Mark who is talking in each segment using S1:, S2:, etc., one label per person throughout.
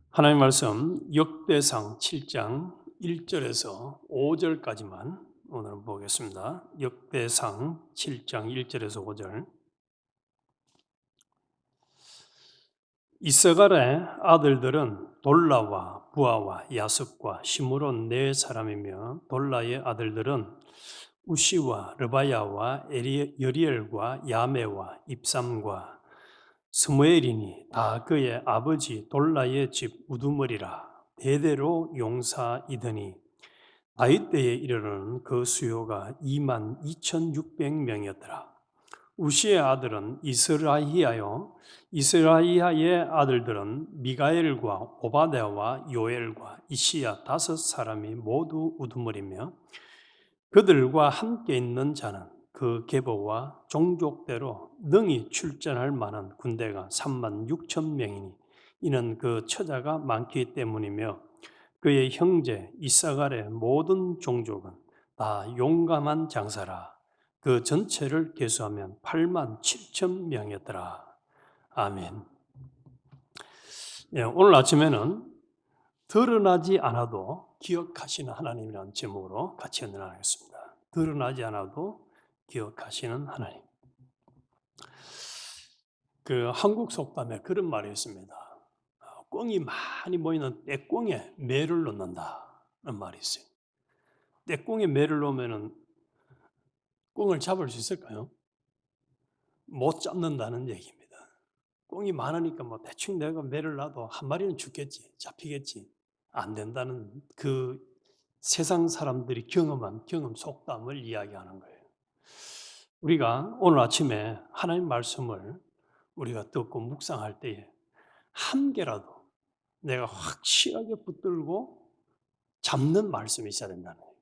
S1: 하나님 말씀 역대상 7장 1절에서 5절까지만 오늘 보겠습니다. 역대상 7장 1절에서 5절. 이스갈의 아들들은 돌라와 부아와 야습과 시므론 네 사람이며, 돌라의 아들들은 우시와 르바야와 여리엘과 야메와 입삼과 스무엘이니 다 그의 아버지 돌라의 집 우두머리라. 대대로 용사이더니 다윗 때에 이르러는 그 수요가 22,600명이었더라. 우시의 아들은 이스라히야요, 이스라히야의 아들들은 미가엘과 오바댜와 요엘과 이시야 다섯 사람이 모두 우두머리며, 그들과 함께 있는 자는 그 계보와 종족대로 능히 출전할 만한 군대가 36,000명이니 이는 그 처자가 많기 때문이며, 그의 형제 이사갈의 모든 종족은 다 용감한 장사라. 그 전체를 계수하면 87,000명이었더라. 아멘. 오늘 아침에는 드러나지 않아도 기억하시는 하나님이라는 제목으로 같이 연락하겠습니다. 드러나지 않아도 기억하시는 하나님. 한국 속담에 그런 말이 있습니다. 꿩이 많이 모이는 떼꽁에 매를 넣는다는 말이 있어요. 떼꽁에 매를 넣으면 꿩을 잡을 수 있을까요? 못 잡는다는 얘기입니다. 꿩이 많으니까 대충 내가 매를 놔도 한 마리는 죽겠지, 잡히겠지. 안 된다는 그 세상 사람들이 경험한 경험 속담을 이야기하는 거예요. 우리가 오늘 아침에 하나님 말씀을 우리가 듣고 묵상할 때에 한 개라도 내가 확실하게 붙들고 잡는 말씀이 있어야 된다는 거예요.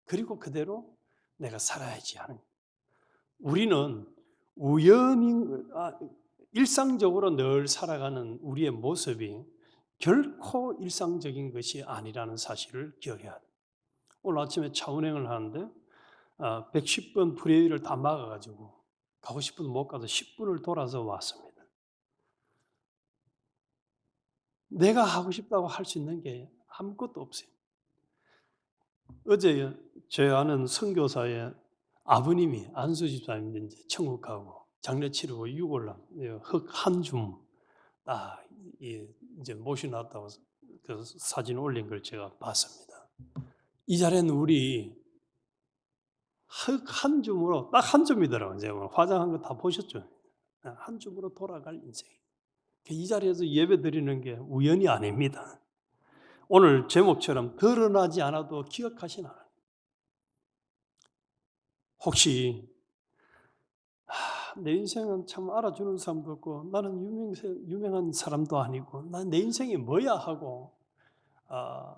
S1: 그리고 그대로 내가 살아야지 하는 거예요. 우리는 우연히 일상적으로 늘 살아가는 우리의 모습이 결코 일상적인 것이 아니라는 사실을 기억해야 돼요. 오늘 아침에 차 운행을 하는데 110번 프레이를 다 막아가지고 가고 싶어도 못 가서 10분을 돌아서 왔습니다. 내가 하고 싶다고 할 수 있는 게 아무것도 없어요. 어제 제 아는 선교사의 아버님이 안수 집사님 이제 천국 가고 장례 치르고 유골남 흙 한 줌 딱 이제 모셔놨다고 그 사진 올린 걸 제가 봤습니다. 이 자리에는 우리 흙 한 줌으로 딱 한 줌이더라고요. 제가 화장한 거 다 보셨죠? 한 줌으로 돌아갈 인생. 이 자리에서 예배 드리는 게 우연이 아닙니다. 오늘 제목처럼 드러나지 않아도 기억하시나? 혹시 내 인생은 참 알아주는 사람도 없고 나는 유명한 사람도 아니고 난 내 인생이 뭐야 하고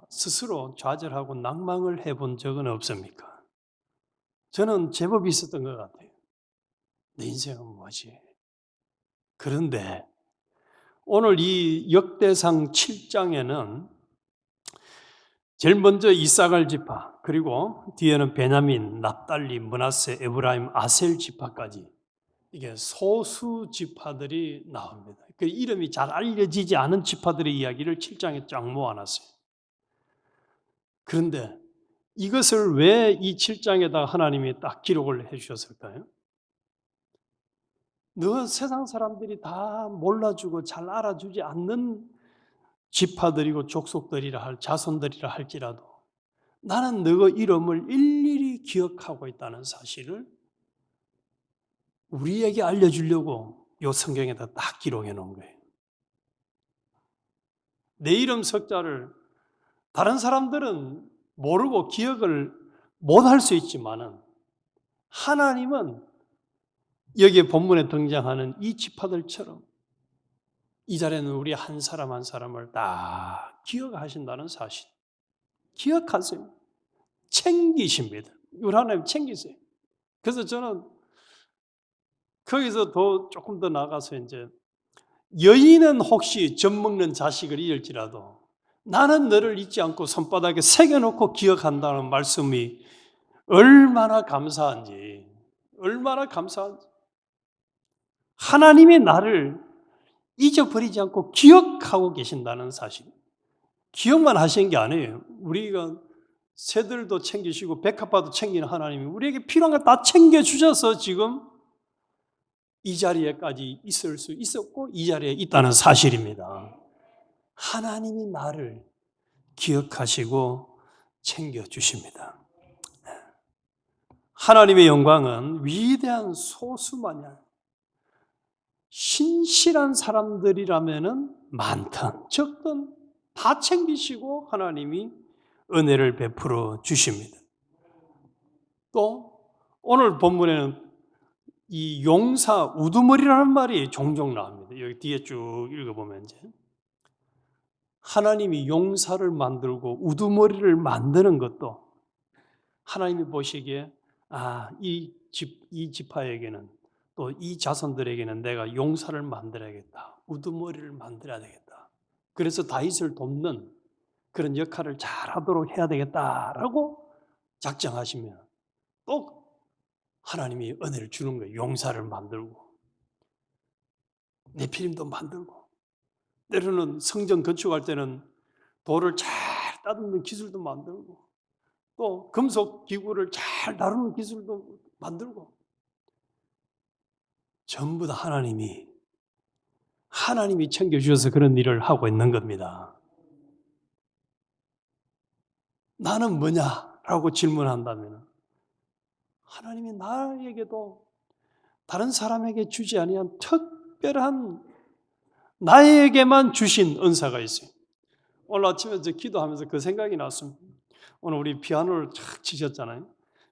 S1: 스스로 좌절하고 낭망을 해본 적은 없습니까? 저는 제법 있었던 것 같아요. 내 인생은 뭐지? 그런데 오늘 이 역대상 7장에는 제일 먼저 이사갈 지파, 그리고 뒤에는 베냐민, 납달리, 므낫세, 에브라임, 아셀 지파까지 이게 소수 지파들이 나옵니다. 그 이름이 잘 알려지지 않은 지파들의 이야기를 7장에 쫙 모아놨어요. 그런데 이것을 왜 이 7장에다 하나님이 딱 기록을 해 주셨을까요? 너 세상 사람들이 다 몰라주고 잘 알아주지 않는 지파들이고 족속들이라 자손들이라 할지라도 나는 너 이름을 일일이 기억하고 있다는 사실을 우리에게 알려주려고 이 성경에다 딱 기록해 놓은 거예요. 내 이름 석자를 다른 사람들은 모르고 기억을 못할 수 있지만은 하나님은 여기에 본문에 등장하는 이 지파들처럼 이 자리에는 우리 한 사람 한 사람을 다 기억하신다는 사실. 기억하세요. 챙기십니다. 우리 하나님 챙기세요. 그래서 저는 거기서 조금 더 나가서 이제 여인은 혹시 젖먹는 자식을 잃을지라도 나는 너를 잊지 않고 손바닥에 새겨놓고 기억한다는 말씀이 얼마나 감사한지, 얼마나 감사한지. 하나님이 나를 잊어버리지 않고 기억하고 계신다는 사실. 기억만 하시는 게 아니에요. 우리가 새들도 챙기시고 백합화도 챙기는 하나님이 우리에게 필요한 걸 다 챙겨주셔서 지금 이 자리에까지 있을 수 있었고 이 자리에 있다는 사실입니다. 하나님이 나를 기억하시고 챙겨주십니다. 하나님의 영광은 위대한 소수마냥 신실한 사람들이라면 많든 적든 다 챙기시고 하나님이 은혜를 베풀어 주십니다. 또 오늘 본문에는 이 용사 우두머리라는 말이 종종 나옵니다. 여기 뒤에 쭉 읽어보면 이제 하나님이 용사를 만들고 우두머리를 만드는 것도 하나님이 보시기에 이 지파에게는 또 이 자손들에게는 내가 용사를 만들어야겠다. 우두머리를 만들어야 되겠다. 그래서 다윗을 돕는 그런 역할을 잘하도록 해야 되겠다라고 작정하시면 또 하나님이 은혜를 주는 거예요. 용사를 만들고 네피림도 만들고 때로는 성전 건축할 때는 돌을 잘 따듬는 기술도 만들고 또 금속 기구를 잘 다루는 기술도 만들고 전부 다 하나님이 챙겨주셔서 그런 일을 하고 있는 겁니다. 나는 뭐냐라고 질문한다면 하나님이 나에게도 다른 사람에게 주지 아니한 특별한 나에게만 주신 은사가 있어요. 오늘 아침에 기도하면서 그 생각이 났습니다. 오늘 우리 피아노를 착 치셨잖아요.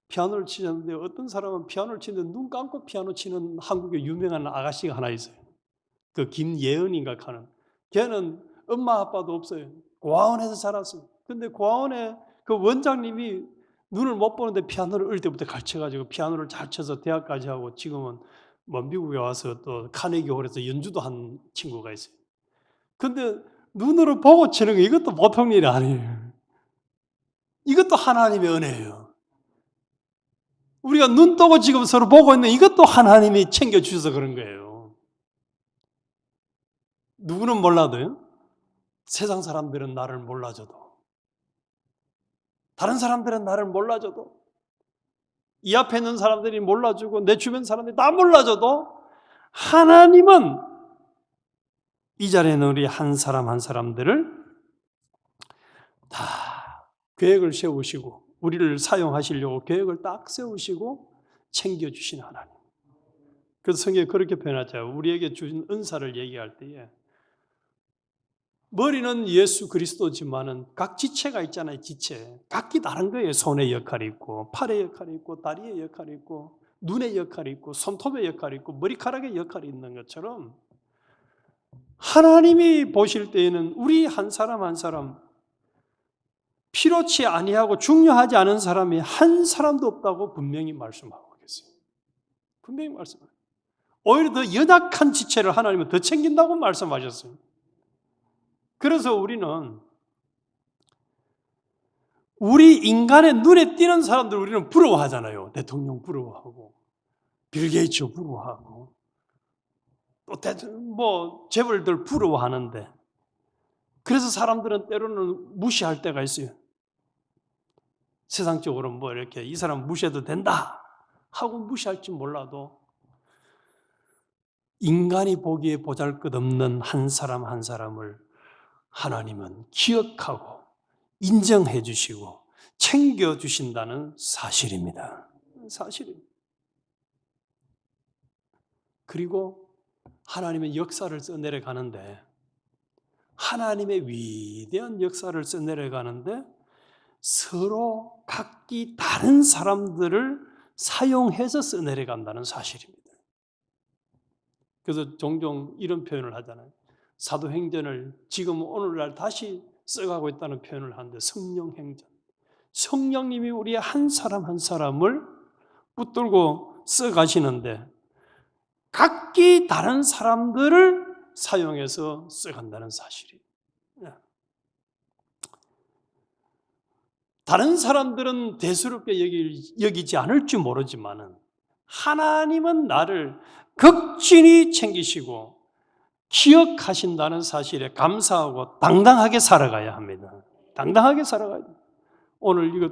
S1: 피아노를 치셨는데 어떤 사람은 피아노를 치는데 눈 감고 피아노 치는 한국의 유명한 아가씨가 하나 있어요. 그 김예은인가 하는. 걔는 엄마 아빠도 없어요. 고아원에서 자랐어요. 근데 고아원에 그 원장님이 눈을 못 보는데 피아노를 어릴 때부터 가르쳐가지고 피아노를 잘 쳐서 대학까지 하고 지금은 뭐 미국에 와서 또 카네기 홀에서 연주도 한 친구가 있어요. 근데 눈으로 보고 치는 거 이것도 보통 일이 아니에요. 이것도 하나님의 은혜예요. 우리가 눈 뜨고 지금 서로 보고 있는 이것도 하나님이 챙겨주셔서 그런 거예요. 누구는 몰라도요. 세상 사람들은 나를 몰라줘도 다른 사람들은 나를 몰라줘도 이 앞에 있는 사람들이 몰라주고 내 주변 사람들이 다 몰라줘도 하나님은 이 자리에 있는 우리 한 사람 한 사람들을 다 계획을 세우시고 우리를 사용하시려고 계획을 딱 세우시고 챙겨주신 하나님. 그래서 성경에 그렇게 표현하죠. 우리에게 주신 은사를 얘기할 때에 머리는 예수 그리스도지만은 각 지체가 있잖아요. 지체. 각기 다른 거예요. 손의 역할이 있고 팔의 역할이 있고 다리의 역할이 있고 눈의 역할이 있고 손톱의 역할이 있고 머리카락의 역할이 있는 것처럼 하나님이 보실 때에는 우리 한 사람 한 사람 필요치 아니하고 중요하지 않은 사람이 한 사람도 없다고 분명히 말씀하고 계세요. 분명히 말씀하세요. 오히려 더 연약한 지체를 하나님은 더 챙긴다고 말씀하셨어요. 그래서 우리는 우리 인간의 눈에 띄는 사람들 우리는 부러워하잖아요. 대통령 부러워하고 빌 게이츠 부러워하고 또 재벌들 부러워하는데 그래서 사람들은 때로는 무시할 때가 있어요. 세상적으로 이렇게 이 사람 무시해도 된다 하고 무시할지 몰라도 인간이 보기에 보잘것없는 한 사람 한 사람을 하나님은 기억하고 인정해 주시고 챙겨 주신다는 사실입니다. 사실입니다. 그리고 하나님의 역사를 써내려 가는데 하나님의 위대한 역사를 써내려 가는데 서로 각기 다른 사람들을 사용해서 써내려 간다는 사실입니다. 그래서 종종 이런 표현을 하잖아요. 사도행전을 지금 오늘날 다시 써가고 있다는 표현을 하는데 성령행전. 성령님이 우리 한 사람 한 사람을 붙들고 써가시는데 각기 다른 사람들을 사용해서 써간다는 사실이에요. 다른 사람들은 대수롭게 여기지 않을지 모르지만은 하나님은 나를 극진히 챙기시고 기억하신다는 사실에 감사하고 당당하게 살아가야 합니다. 당당하게 살아가야 돼요. 오늘 이거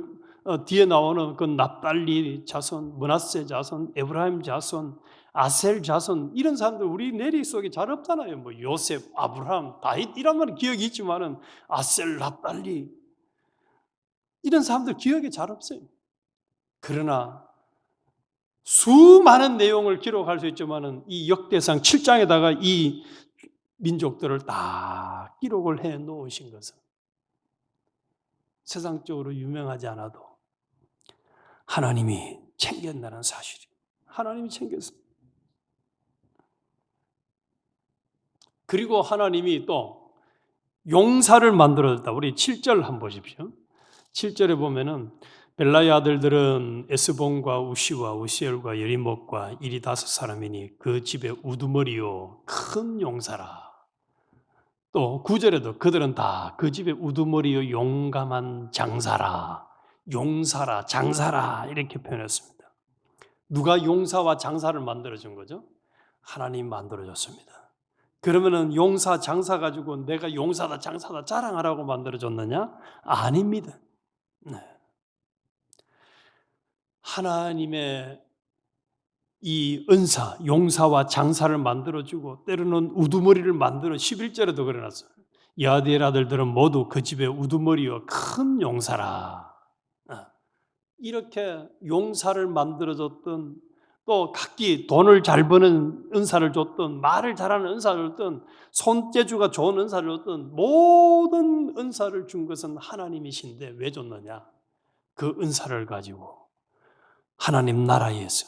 S1: 뒤에 나오는 그 납달리 자손, 므낫세 자손, 에브라임 자손, 아셀 자손 이런 사람들 우리 내리 속에 잘 없잖아요. 뭐 요셉, 아브라함, 다윗 이런 말은 기억이 있지만은 아셀, 납달리 이런 사람들 기억이 잘 없어요. 그러나 수많은 내용을 기록할 수 있지만은 이 역대상 7장에다가 이 민족들을 다 기록을 해 놓으신 것은 세상적으로 유명하지 않아도 하나님이 챙겼다는 사실이 하나님이 챙겼습니다. 그리고 하나님이 또 용사를 만들어줬다. 우리 7절 한번 보십시오. 7절에 보면은 벨라의 아들들은 에스본과 우시와 우시엘과 여리목과 이리 5사람이니 그 집의 우두머리요 큰 용사라. 또 9절에도 그들은 다 그 집의 우두머리요 용감한 장사라. 용사라 장사라 이렇게 표현했습니다. 누가 용사와 장사를 만들어준 거죠? 하나님 만들어줬습니다. 그러면은 용사 장사 가지고 내가 용사다 장사다 자랑하라고 만들어줬느냐? 아닙니다. 네. 하나님의 이 은사, 용사와 장사를 만들어주고 때로는 우두머리를 만들어 11절에도 그래놨어요. 야디엘 아들들은 모두 그 집의 우두머리와 큰 용사라. 이렇게 용사를 만들어줬던 또 각기 돈을 잘 버는 은사를 줬던 말을 잘하는 은사를 줬던 손재주가 좋은 은사를 줬던 모든 은사를 준 것은 하나님이신데 왜 줬느냐? 그 은사를 가지고 하나님 나라에서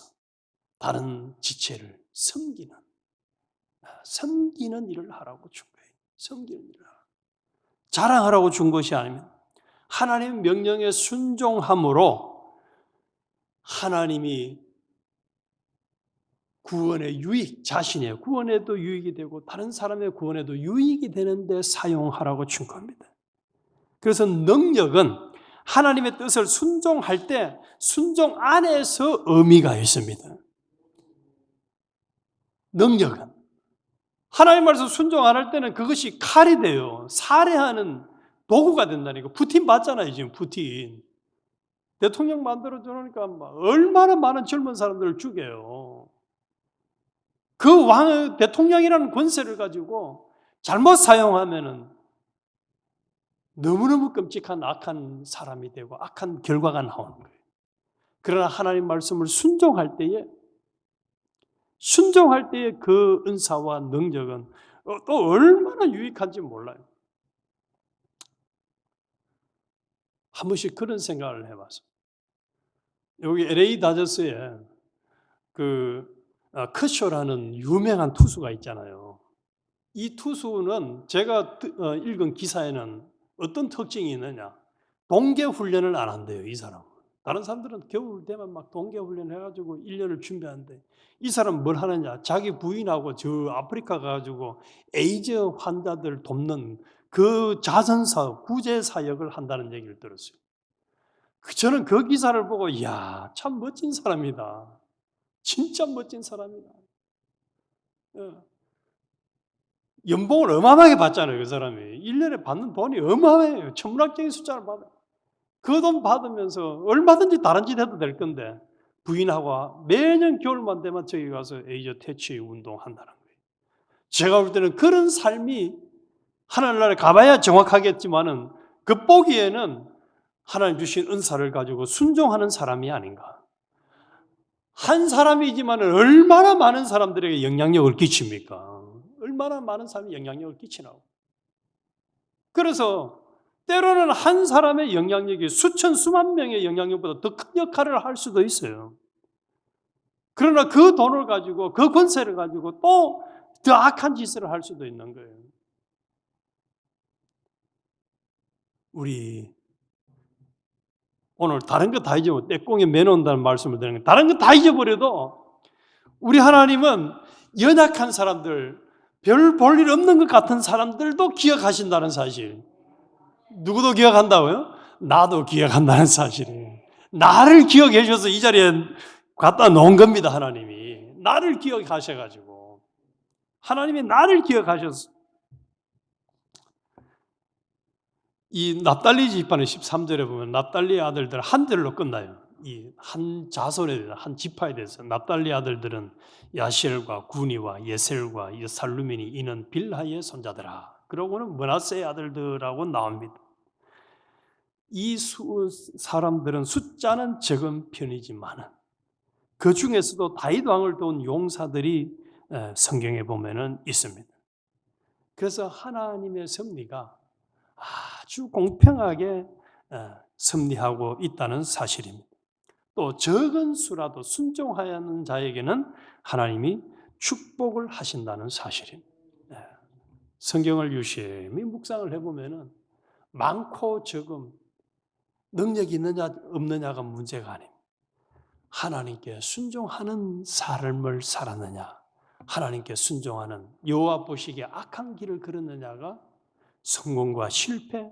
S1: 다른 지체를 섬기는 일을 하라고 준 거예요. 섬기는 일을 하라고. 자랑하라고 준 것이 아닙니다. 하나님 명령에 순종함으로 하나님이 구원의 유익, 자신의 구원에도 유익이 되고 다른 사람의 구원에도 유익이 되는데 사용하라고 준 겁니다. 그래서 능력은 하나님의 뜻을 순종할 때 순종 안에서 의미가 있습니다. 능력은 하나님 말씀 순종 안 할 때는 그것이 칼이 돼요. 살해하는 도구가 된다니까. 푸틴 봤잖아요. 지금 푸틴 대통령 만들어 주니까 얼마나 많은 젊은 사람들을 죽여요. 그 왕의 대통령이라는 권세를 가지고 잘못 사용하면은 너무너무 끔찍한 악한 사람이 되고 악한 결과가 나오는 거예요. 그러나 하나님 말씀을 순종할 때에 그 은사와 능력은 또 얼마나 유익한지 몰라요. 한 번씩 그런 생각을 해봤어요. 여기 LA 다저스에 커쇼라는 유명한 투수가 있잖아요. 이 투수는 제가 읽은 기사에는 어떤 특징이 있느냐? 동계 훈련을 안 한대요, 이 사람은. 다른 사람들은 겨울 되면 막 동계 훈련 해가지고 1년을 준비하는데 이 사람은 뭘 하느냐? 자기 부인하고 저 아프리카 가가지고 에이즈 환자들 돕는 그 자선사업, 구제사역을 한다는 얘기를 들었어요. 저는 그 기사를 보고 이야, 참 멋진 사람이다. 진짜 멋진 사람이다. 연봉을 어마어마하게 받잖아요, 그 사람이. 1년에 받는 돈이 어마어마해요. 천문학적인 숫자를 받아요. 그 돈 받으면서 얼마든지 다른 짓 해도 될 건데 부인하고 매년 겨울만 되면 저기 가서 에이저 퇴치 운동한다는 거예요. 제가 볼 때는 그런 삶이 하늘나라에 가봐야 정확하겠지만은 그 보기에는 하나님 주신 은사를 가지고 순종하는 사람이 아닌가. 한 사람이지만 얼마나 많은 사람들에게 영향력을 끼칩니까? 얼마나 많은 사람이 영향력을 끼치나고. 그래서 때로는 한 사람의 영향력이 수천 수만 명의 영향력보다 더 큰 역할을 할 수도 있어요. 그러나 그 돈을 가지고 그 권세를 가지고 또 더 악한 짓을 할 수도 있는 거예요. 우리 오늘 다른 거 다 잊어버려. 떼꽁에 매놓는다는 말씀을 드리는 거예요. 다른 거 다 잊어버려도 우리 하나님은 연약한 사람들, 별 볼 일 없는 것 같은 사람들도 기억하신다는 사실. 누구도 기억한다고요? 나도 기억한다는 사실이에요. 나를 기억해 주셔서 이 자리에 갖다 놓은 겁니다. 하나님이 나를 기억하셔가지고 하나님이 나를 기억하셨어. 이 납달리 지파는 13절에 보면 납달리 아들들 한 절로 끝나요. 이 한 자손에 대해서, 한 지파에 대해서 납달리 아들들은 야시엘과 구니와 예셀과 살루민이 이는 빌하의 손자들아. 그러고는 므낫세의 아들들하고 나옵니다. 이 사람들은 숫자는 적은 편이지만 그 중에서도 다윗 왕을 도운 용사들이 성경에 보면은 있습니다. 그래서 하나님의 섭리가 아주 공평하게 섭리하고 있다는 사실입니다. 또 적은 수라도 순종하는 자에게는 하나님이 축복을 하신다는 사실입니다. 성경을 유심히 묵상을 해보면은 많고 적음, 능력이 있느냐 없느냐가 문제가 아닙니다. 하나님께 순종하는 삶을 살았느냐, 하나님께 순종하는 여호와 보시기에 악한 길을 걸었느냐가 성공과 실패,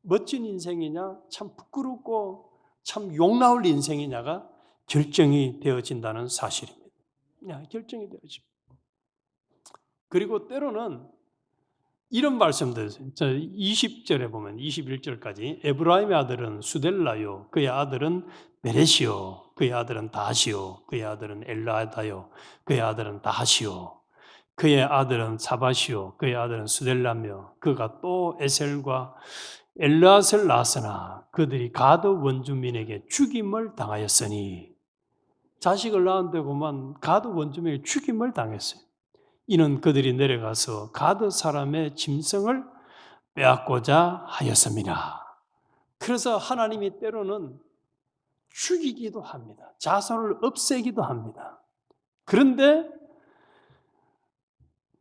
S1: 멋진 인생이냐, 참 부끄럽고 참 욕나올 인생이냐가 결정이 되어진다는 사실입니다. 결정이 되어집니다. 그리고 때로는 이런 말씀도 있어요. 20절에 보면 21절까지 에브라임의 아들은 수델라요, 그의 아들은 베레시요, 그의 아들은 다시요, 그의 아들은 엘라다요, 그의 아들은 다하시요, 그의 아들은 사바시요, 그의 아들은 수델라며 그가 또 에셀과 엘라스를 낳았으나 그들이 가드 원주민에게 죽임을 당하였으니, 자식을 낳은데 보면 가드 원주민에게 죽임을 당했어요. 이는 그들이 내려가서 가드 사람의 짐승을 빼앗고자 하였습니다. 그래서 하나님이 때로는 죽이기도 합니다. 자손을 없애기도 합니다.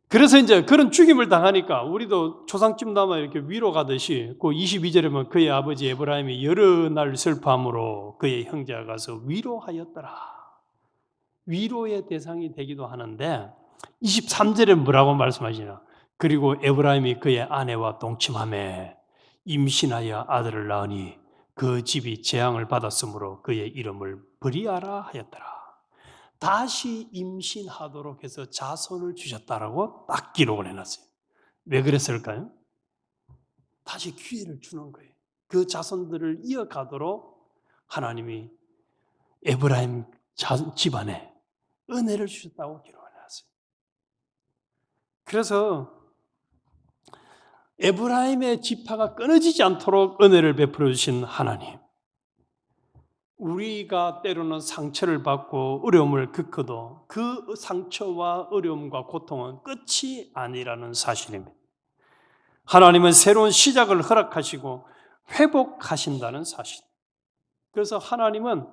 S1: 그래서 이제 그런 죽임을 당하니까 우리도 초상집 남아 이렇게 위로 가듯이 그 22절에 보면 그의 아버지 에브라임이 여러 날 슬퍼함으로 그의 형제가 가서 위로하였더라. 위로의 대상이 되기도 하는데 23절에 뭐라고 말씀하시나? 그리고 에브라임이 그의 아내와 동침하며 임신하여 아들을 낳으니 그 집이 재앙을 받았으므로 그의 이름을 브리아라 하였더라. 다시 임신하도록 해서 자손을 주셨다라고 딱 기록을 해놨어요. 왜 그랬을까요? 다시 기회를 주는 거예요. 그 자손들을 이어가도록 하나님이 에브라임 집안에 은혜를 주셨다고 기록을 해놨어요. 그래서 에브라임의 지파가 끊어지지 않도록 은혜를 베풀어 주신 하나님, 우리가 때로는 상처를 받고 어려움을 겪어도 그 상처와 어려움과 고통은 끝이 아니라는 사실입니다. 하나님은 새로운 시작을 허락하시고 회복하신다는 사실. 그래서 하나님은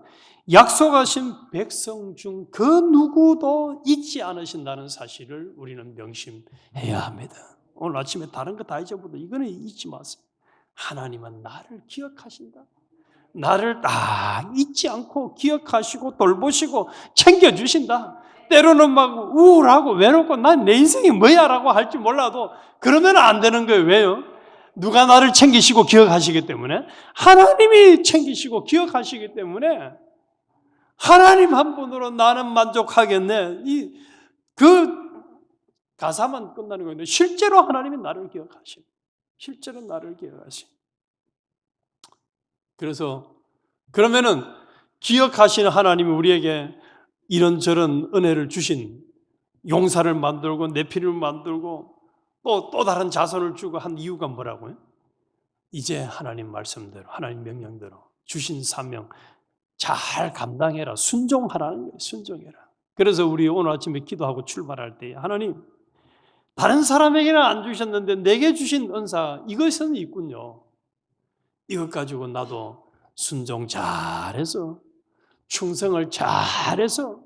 S1: 약속하신 백성 중 그 누구도 잊지 않으신다는 사실을 우리는 명심해야 합니다. 오늘 아침에 다른 거 다 잊어버려도 이거는 잊지 마세요. 하나님은 나를 기억하신다. 나를 딱 잊지 않고 기억하시고 돌보시고 챙겨주신다. 때로는 막 우울하고 외롭고 난 내 인생이 뭐야 라고 할지 몰라도 그러면 안 되는 거예요. 왜요? 누가 나를 챙기시고 기억하시기 때문에, 하나님이 챙기시고 기억하시기 때문에 하나님 한 분으로 나는 만족하겠네. 그 가사만 끝나는 거예요. 실제로 하나님이 나를 기억하시고, 실제로 나를 기억하시고. 그래서 그러면은 기억하시는 하나님이 우리에게 이런저런 은혜를 주신, 용사를 만들고 네피림을 만들고 또 다른 자손을 주고 한 이유가 뭐라고요? 이제 하나님 말씀대로, 하나님 명령대로 주신 사명 잘 감당해라. 순종하라는 거예요. 순종해라. 그래서 우리 오늘 아침에 기도하고 출발할 때, 하나님, 다른 사람에게는 안 주셨는데 내게 주신 은사 이것은 있군요. 이것 가지고 나도 순종 잘해서, 충성을 잘해서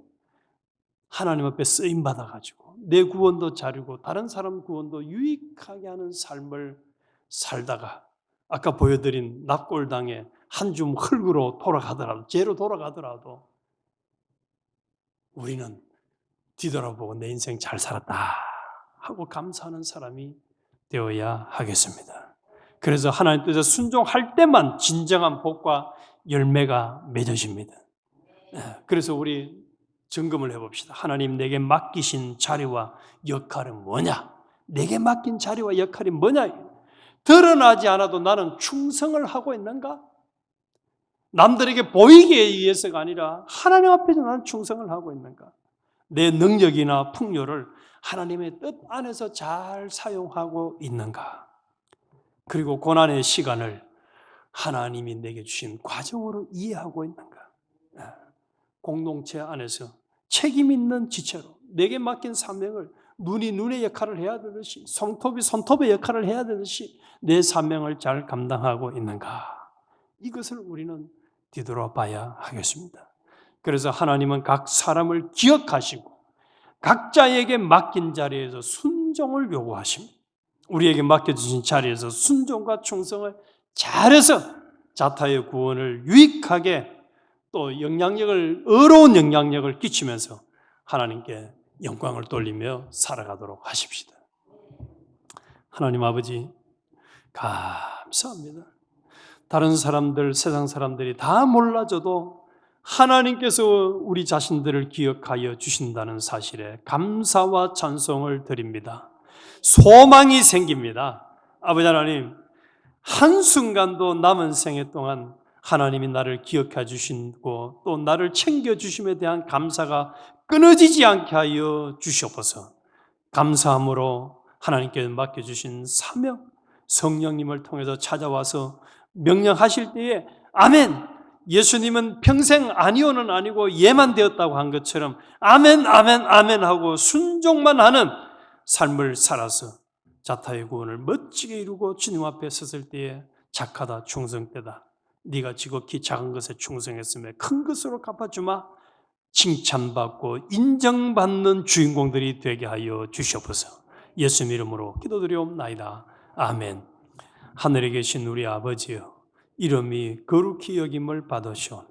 S1: 하나님 앞에 쓰임 받아가지고 내 구원도 자르고 다른 사람 구원도 유익하게 하는 삶을 살다가, 아까 보여드린 납골당에 한 줌 흙으로 돌아가더라도, 죄로 돌아가더라도 우리는 뒤돌아보고 내 인생 잘 살았다 하고 감사하는 사람이 되어야 하겠습니다. 그래서 하나님 뜻에 순종할 때만 진정한 복과 열매가 맺어집니다. 그래서 우리 점검을 해봅시다. 하나님 내게 맡기신 자리와 역할은 뭐냐? 내게 맡긴 자리와 역할이 뭐냐? 드러나지 않아도 나는 충성을 하고 있는가? 남들에게 보이기 위해서가 아니라 하나님 앞에서 나는 충성을 하고 있는가? 내 능력이나 풍요를 하나님의 뜻 안에서 잘 사용하고 있는가? 그리고 고난의 시간을 하나님이 내게 주신 과정으로 이해하고 있는가? 공동체 안에서 책임 있는 지체로 내게 맡긴 사명을 눈이 눈의 역할을 해야 되듯이 손톱이 손톱의 역할을 해야 되듯이 내 사명을 잘 감당하고 있는가? 이것을 우리는 뒤돌아봐야 하겠습니다. 그래서 하나님은 각 사람을 기억하시고 각자에게 맡긴 자리에서 순종을 요구하십니다. 우리에게 맡겨주신 자리에서 순종과 충성을 잘해서 자타의 구원을 유익하게 또 어려운 영향력을 끼치면서 하나님께 영광을 돌리며 살아가도록 하십시다. 하나님 아버지 감사합니다. 다른 사람들, 세상 사람들이 다 몰라줘도 하나님께서 우리 자신들을 기억하여 주신다는 사실에 감사와 찬송을 드립니다. 소망이 생깁니다. 아버지 하나님, 한순간도 남은 생애 동안 하나님이 나를 기억해 주시고 또 나를 챙겨주심에 대한 감사가 끊어지지 않게 하여 주시옵소서. 감사함으로 하나님께 맡겨주신 사명, 성령님을 통해서 찾아와서 명령하실 때에 아멘, 예수님은 평생 아니오는 아니고 예만 되었다고 한 것처럼 아멘 아멘 아멘 하고 순종만 하는 삶을 살아서 자타의 구원을 멋지게 이루고 주님 앞에 섰을 때에 착하다 충성되다 네가 지극히 작은 것에 충성했으며 큰 것으로 갚아주마 칭찬받고 인정받는 주인공들이 되게 하여 주시옵소서. 예수님 이름으로 기도드리옵나이다. 아멘. 하늘에 계신 우리 아버지여, 이름이 거룩히 여김을 받으시오며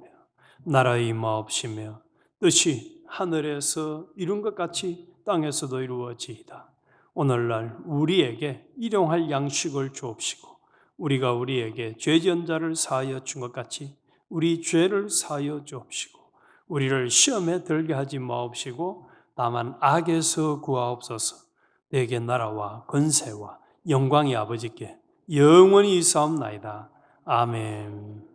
S1: 나라의 임하옵시며 뜻이 하늘에서 이룬 것 같이 땅에서도 이루어지이다. 오늘날 우리에게 일용할 양식을 주옵시고 우리가 우리에게 죄지은 자를 사하여 준 것 같이 우리 죄를 사하여 주옵시고 우리를 시험에 들게 하지 마옵시고 다만 악에서 구하옵소서. 내게 나라와 권세와 영광이 아버지께 영원히 있사옵나이다. 아멘.